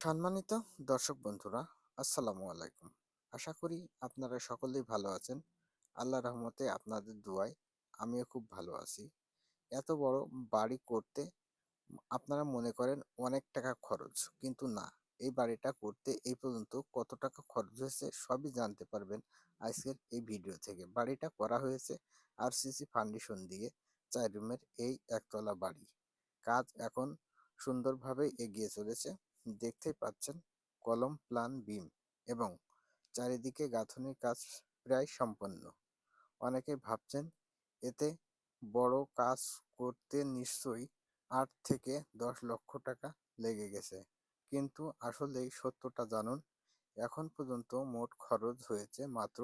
সম্মানিত দর্শক বন্ধুরা, আসসালামু আলাইকুম। আশা করি আপনারা সকলেই ভালো আছেন। আল্লাহ রহমতে আপনাদের দোয়ায় আমিও খুব ভালো আছি। এত বড় বাড়ি করতে আপনারা মনে করেন অনেক টাকা খরচ, কিন্তু না। এই বাড়িটা করতে এই পর্যন্ত কত টাকা খরচ হয়েছে সবই জানতে পারবেন আজকের এই ভিডিও থেকে। বাড়িটা করা হয়েছে আরসিসি ফাউন্ডেশন দিয়ে, 4 রুমের এই একতলা বাড়ি। কাজ এখন সুন্দরভাবে এগিয়ে চলেছে। দেখতেই পাচ্ছেন কলম, প্লান, বিম এবং চারিদিকে গাঁথনির কাজ প্রায় সম্পন্ন। অনেকে ভাবছেন এতে বড় কাজ করতে নিশ্চয়ই 8 থেকে 10 লক্ষ টাকা লেগে গেছে, কিন্তু আসলে সত্যটা জানুন। এখন পর্যন্ত মোট খরচ হয়েছে মাত্র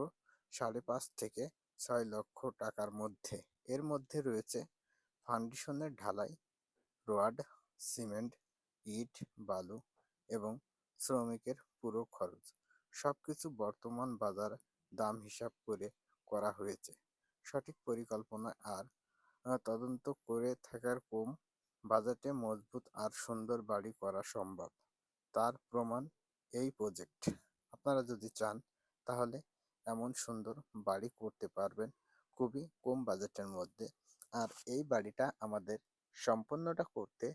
5.5 থেকে 6 লক্ষ টাকার মধ্যে। এর মধ্যে রয়েছে ফাউন্ডেশনের ঢালাই, রড, সিমেন্ট, ইট, বালু এবং শ্রমিকের পুরো খরচ। সবকিছু বর্তমান বাজার দাম হিসাব করে করা হয়েছে। সঠিক পরিকল্পনা আর তদন্ত করে থাকার কম বাজেটে মজবুত আর সুন্দর বাড়ি করা সম্ভব। তার প্রমাণ এই প্রজেক্ট। আপনারা যদি চান তাহলে এমন সুন্দর বাড়ি করতে পারবেন খুবই কম বাজেটের মধ্যে। আর এই বাড়িটা আমাদের সম্পূর্ণটা করতে,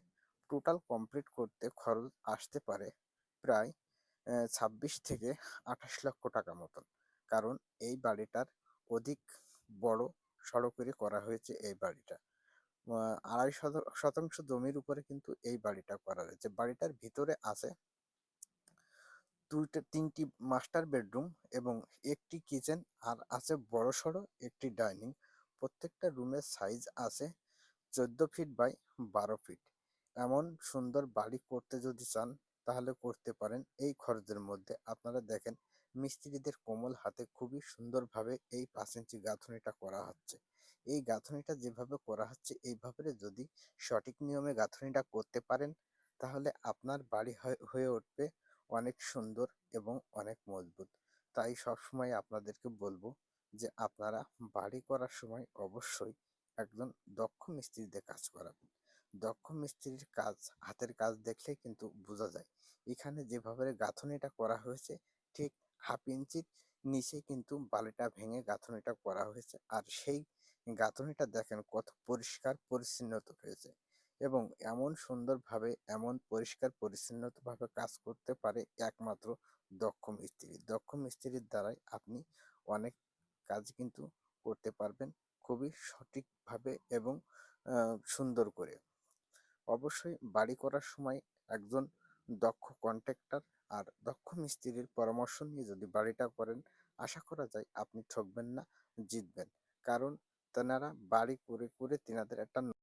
টোটাল কমপ্লিট করতে খরচ আসতে পারে প্রায় 26 থেকে 28 লক্ষ টাকা মতন। কারণ এই বাড়িটার অধিক বড় সড়ো করে করা হয়েছে এই বাড়িটা। 2.5 শতাংশ জমির উপরে কিন্তু এই বাড়িটা করা হয়েছে। বাড়িটার ভিতরে আছে 3টি মাস্টার বেডরুম এবং একটি কিচেন, আর আছে বড়সড় একটি ডাইনিং। প্রত্যেকটা রুমের সাইজ আছে 14 ফিট বাই 12 ফিট। এমন সুন্দর বাড়ি করতে যদি চান তাহলে করতে পারেন এই খরচের মধ্যে। আপনারা দেখেন মিস্ত্রিদের কোমল হাতে খুবই সুন্দরভাবে এই 5 ইঞ্চি গাঁথনিটা করা হচ্ছে। এই গাঁথনিটা যেভাবে করা হচ্ছে এইভাবে যদি সঠিক নিয়মে গাঁথনিটা করতে পারেন তাহলে আপনার বাড়ি হয়ে উঠবে অনেক সুন্দর এবং অনেক মজবুত। তাই সবসময় আপনাদেরকে বলবো যে আপনারা বাড়ি করার সময় অবশ্যই একজন দক্ষ মিস্ত্রি দিয়ে কাজ করাবেন। দক্ষ মিস্ত্রির কাজ, হাতের কাজ দেখলে কিন্তু বোঝা যায়। এখানে যেভাবে গাঁথনিটা করা হয়েছে ঠিক 1/2 ইঞ্চির নিচে কিন্তু বালিটা ভেঙে গাঁথনিটা করা হয়েছে। আর সেই গাঁথনিটা দেখেন কত পরিষ্কার পরিচ্ছন্নতা হয়েছে। এবং এমন সুন্দরভাবে, এমন পরিষ্কার পরিচ্ছন্নভাবে কাজ করতে পারে একমাত্র দক্ষ মিস্ত্রি। দক্ষ মিস্ত্রির দ্বারাই আপনি অনেক কাজ কিন্তু করতে পারবেন খুবই সঠিকভাবে এবং সুন্দর করে। অবশ্যই বাড়ি করার সময় একজন দক্ষ কন্ট্রাক্টর আর দক্ষ মিস্ত্রির পরামর্শ নিয়ে যদি বাড়িটা করেন, আশা করা যায় আপনি ঠকবেন না, জিতবেন। কারণ তেনারা বাড়ি করে করে তেনাদের একটা